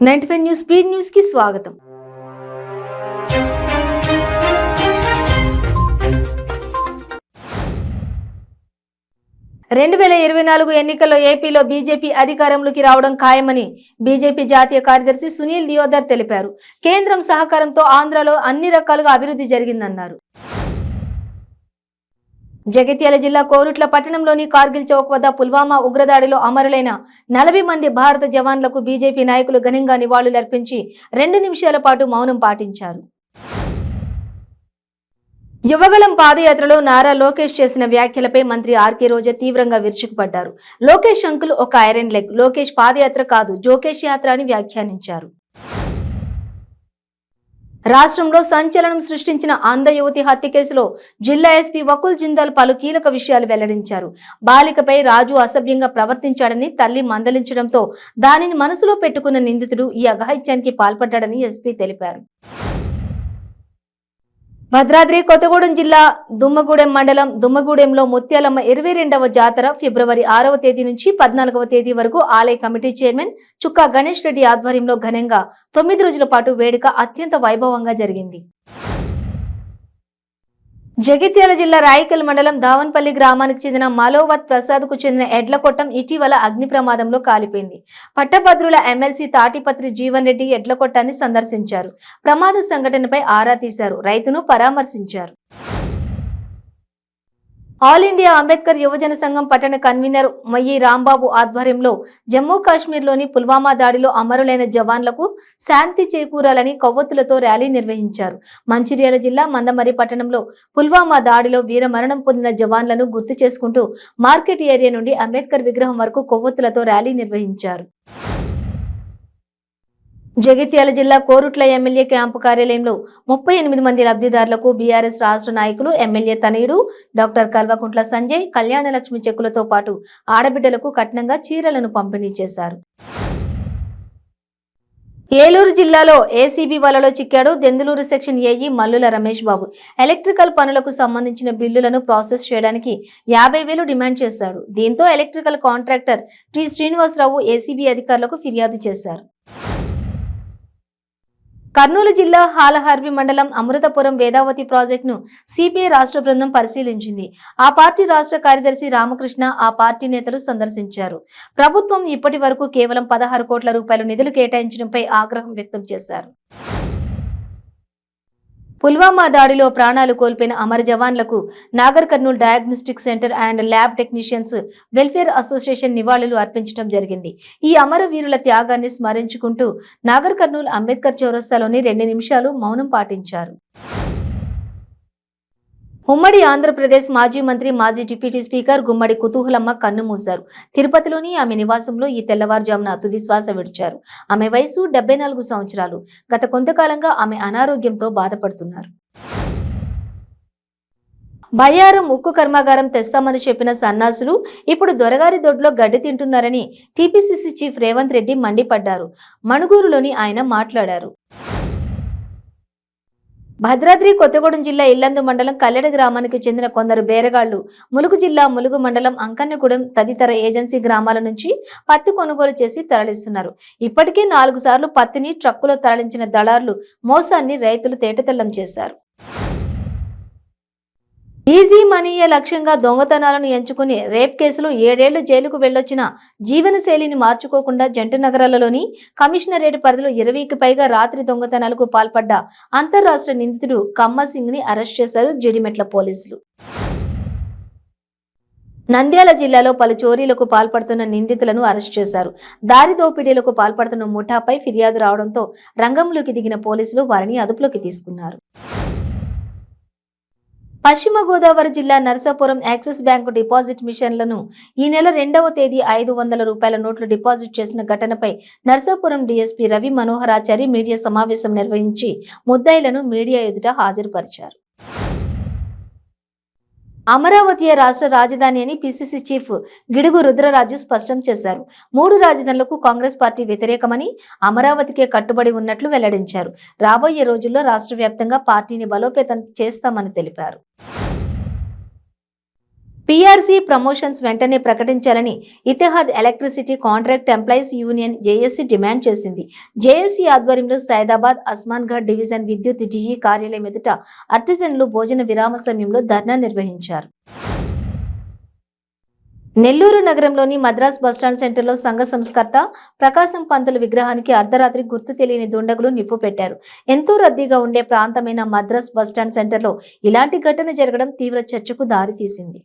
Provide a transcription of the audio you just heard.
95 news speed news కి స్వాగతం. 2024 ఎన్నికల్లో ఏపీలో బీజేపీ అధికారంలోకి రావడం ఖాయమని బీజేపీ జాతీయ కార్యదర్శి సునీల్ దియోదర్ తెలిపారు. కేంద్రం సహకారంతో ఆంధ్రలో అన్ని రకాలుగా అభివృద్ధి జరిగిందన్నారు. జగిత్యాల జిల్లా కోరుట్ల పట్టణంలోని కార్గిల్ చౌక్ వద్ద పుల్వామా ఉగ్రదాడిలో అమరులైన 40 మంది భారత జవాన్లకు బీజేపీ నాయకులు ఘనంగా నివాళులర్పించి 2 నిమిషాల పాటు మౌనం పాటించారు. యువగళం పాదయాత్రలో నారా లోకేష్ చేసిన వ్యాఖ్యలపై మంత్రి ఆర్కే రోజా తీవ్రంగా విరుచుకుపడ్డారు. లోకేష్ అంకుల్ ఒక ఐరన్ లెగ్, లోకేష్ పాదయాత్ర కాదు జోకేష్ యాత్ర అని వ్యాఖ్యానించారు. రాష్ట్రంలో సంచలనం సృష్టించిన అంధ యువతి హత్య కేసులో జిల్లా ఎస్పీ వకుల్ జిందాల్ పలు కీలక విషయాలు వెల్లడించారు. బాలికపై రాజు అసభ్యంగా ప్రవర్తించాడని తల్లి మందలించడంతో దానిని మనసులో పెట్టుకున్న నిందితుడు ఈ అఘాయిత్యానికి పాల్పడ్డాడని ఎస్పీ తెలిపారు. భద్రాద్రి కొత్తగూడెం జిల్లా దుమ్మగూడెం మండలం దుమ్మగూడెంలో ముత్యాలమ్మ 22వ జాతర ఫిబ్రవరి 6వ తేదీ నుంచి 14వ తేదీ వరకు ఆలయ కమిటీ చైర్మన్ చుక్కా గణేష్ రెడ్డి ఆధ్వర్యంలో ఘనంగా 9 రోజుల పాటు వేడుక అత్యంత వైభవంగా జరిగింది. జగిత్యాల జిల్లా రాయికల్ మండలం దావన్పల్లి గ్రామానికి చెందిన మలోవత్ ప్రసాద్ కు చెందిన ఎడ్ల కొట్టం ఇటీవల అగ్ని ప్రమాదంలో కాలిపోయింది. పట్టభద్రుల ఎమ్మెల్సీ తాటిపత్రి జీవన్ రెడ్డి ఎడ్ల కొట్టాన్ని సందర్శించారు. ప్రమాద సంఘటనపై ఆరా తీశారు. రైతును పరామర్శించారు. ఆల్ ఇండియా అంబేద్కర్ యువజన సంఘం పట్టణ కన్వీనర్ మయ్యి రాంబాబు ఆధ్వర్యంలో జమ్మూ కాశ్మీర్లోని పుల్వామా దాడిలో అమరులైన జవాన్లకు శాంతి చేకూరాలని కొవ్వొత్తులతో ర్యాలీ నిర్వహించారు. మంచిర్యాల జిల్లా మందమరి పట్టణంలో పుల్వామా దాడిలో వీరమరణం పొందిన జవాన్లను గుర్తు చేసుకుంటూ మార్కెట్ ఏరియా నుండి అంబేద్కర్ విగ్రహం వరకు కొవ్వొత్తులతో ర్యాలీ నిర్వహించారు. జగిత్యాల జిల్లా కోరుట్ల ఎమ్మెల్యే క్యాంపు కార్యాలయంలో 38 మంది లబ్ధిదారులకు బీఆర్ఎస్ రాష్ట్ర నాయకులు, ఎమ్మెల్యే తనయుడు డాక్టర్ కల్వకుంట్ల సంజయ్ కళ్యాణలక్ష్మి చెక్కులతో పాటు ఆడబిడ్డలకు కట్నంగా చీరలను పంపిణీ చేశారు. ఏలూరు జిల్లాలో ఏసీబీ వలలో చిక్కాడు Denduluru section AE Mallula Ramesh Babu. Electrical పనులకు సంబంధించిన బిల్లులను ప్రాసెస్ చేయడానికి 50,000 డిమాండ్ చేశాడు. దీంతో electrical contractor T Srinivasarao ACB అధికారులకు ఫిర్యాదు చేశారు. కర్నూలు జిల్లా హాలహర్వి మండలం అమృతపురం వేదావతి ప్రాజెక్టును సిపిఐ రాష్ట్ర బృందం పరిశీలించింది. ఆ పార్టీ రాష్ట్ర కార్యదర్శి రామకృష్ణ ఆ పార్టీ నేతలు సందర్శించారు. ప్రభుత్వం ఇప్పటి వరకు కేవలం 16 కోట్ల రూపాయలు నిధులు కేటాయించడంపై ఆగ్రహం వ్యక్తం చేశారు. పుల్వామా దాడిలో ప్రాణాలు కోల్పోయిన అమర జవాన్లకు Nagar Kurnool diagnostic centre and lab technicians welfare association నివాళులు అర్పించడం జరిగింది. ఈ అమర వీరుల త్యాగాన్ని స్మరించుకుంటూ నాగర్ కర్నూల్ అంబేద్కర్ చౌరస్తాలోని 2 నిమిషాలు మౌనం పాటించారు. ఉమ్మడి ఆంధ్రప్రదేశ్ మాజీ మంత్రి, మాజీ డిప్యూటీ స్పీకర్ గుమ్మడి కుతూహలమ్మ కన్నుమూశారు. తిరుపతిలోని ఆమె నివాసంలో ఈ తెల్లవారుజామున తుది శ్వాస విడిచారు. ఆమె వయసు 74 సంవత్సరాలు. గత కొంతకాలంగా ఆమె అనారోగ్యంతో బాధపడుతున్నారు. బయ్యారం ఉక్కు కర్మాగారం తెస్తామని చెప్పిన సన్నాసులు ఇప్పుడు దొరగారి దొడ్లో గడ్డి తింటున్నారని టీపీసీసీ చీఫ్ రేవంత్ రెడ్డి మండిపడ్డారు. మణుగూరులోని ఆయన మాట్లాడారు. భద్రాద్రి కొత్తగూడెం జిల్లా ఇల్లందు మండలం కల్లెడ గ్రామానికి చెందిన కొందరు బేరగాళ్లు ములుగు జిల్లా ములుగు మండలం అంకన్నగూడెం తదితర ఏజెన్సీ గ్రామాల నుంచి పత్తి కొనుగోలు చేసి తరలిస్తున్నారు. ఇప్పటికే 4 సార్లు పత్తిని ట్రక్కులో తరలించిన దళారులు మోసాన్ని రైతులు తేటతెల్లం చేశారు. ఈజీ మనీయే లక్ష్యంగా దొంగతనాలను ఎంచుకుని రేప్ కేసులో 7 ఏళ్లు జైలుకు వెళ్లొచ్చిన జీవనశైలిని మార్చుకోకుండా జంట నగరాలలోని కమిషనరేట్ పరిధిలో 20కి పైగా రాత్రి దొంగతనాలకు పాల్పడ్డ అంతర్రాష్ట్ర నిందితుడు కమ్మ సింగ్ ని అరెస్ట్ చేశారు జీడిమెట్ల పోలీసులు. నంద్యాల జిల్లాలో పలు చోరీలకు పాల్పడుతున్న నిందితులను అరెస్ట్ చేశారు. దారి దోపిడీలకు పాల్పడుతున్న ముఠాపై ఫిర్యాదు రావడంతో రంగంలోకి దిగిన పోలీసులు వారిని అదుపులోకి తీసుకున్నారు. పశ్చిమ గోదావరి జిల్లా నరసాపురం యాక్సిస్ బ్యాంకు డిపాజిట్ మిషన్లను ఈ నెల 2వ తేదీ 500 రూపాయల నోట్లు డిపాజిట్ చేసిన ఘటనపై నరసాపురం డీఎస్పీ రవి మనోహరాచారి మీడియా సమావేశం నిర్వహించి ముద్దాయిలను మీడియా ఎదుట హాజరుపరిచారు. అమరావతి రాష్ట్ర రాజధాని అని పిసిసి చీఫ్ గిడుగు రుద్రరాజు స్పష్టం చేశారు. 3 రాజధానులకు కాంగ్రెస్ పార్టీ వ్యతిరేకమని, అమరావతికే కట్టుబడి ఉన్నట్లు వెల్లడించారు. రాబోయే రోజుల్లో రాష్ట్ర వ్యాప్తంగా పార్టీని బలోపేతం చేస్తామని తెలిపారు. పీఆర్సీ ప్రమోషన్స్ వెంటనే ప్రకటించాలని Ittehad electricity contract employees union JAC demand చేసింది. జేఏసీ ఆధ్వర్యంలో సైదాబాద్ అస్మాన్గఢ్ డివిజన్ విద్యుత్ జీఈ కార్యాలయం ఎదుట ఆర్టిజన్లు భోజన విరామ సమయంలో ధర్నా నిర్వహించారు. నెల్లూరు నగరంలోని మద్రాస్ బస్టాండ్ సెంటర్లో సంఘ సంస్కర్త ప్రకాశం పంతులు విగ్రహానికి అర్ధరాత్రి గుర్తు తెలియని దుండగులు నిప్పు పెట్టారు. ఎంతో రద్దీగా ఉండే ప్రాంతమైన మద్రాస్ బస్టాండ్ సెంటర్లో ఇలాంటి ఘటన జరగడం తీవ్ర చర్చకు దారితీసింది.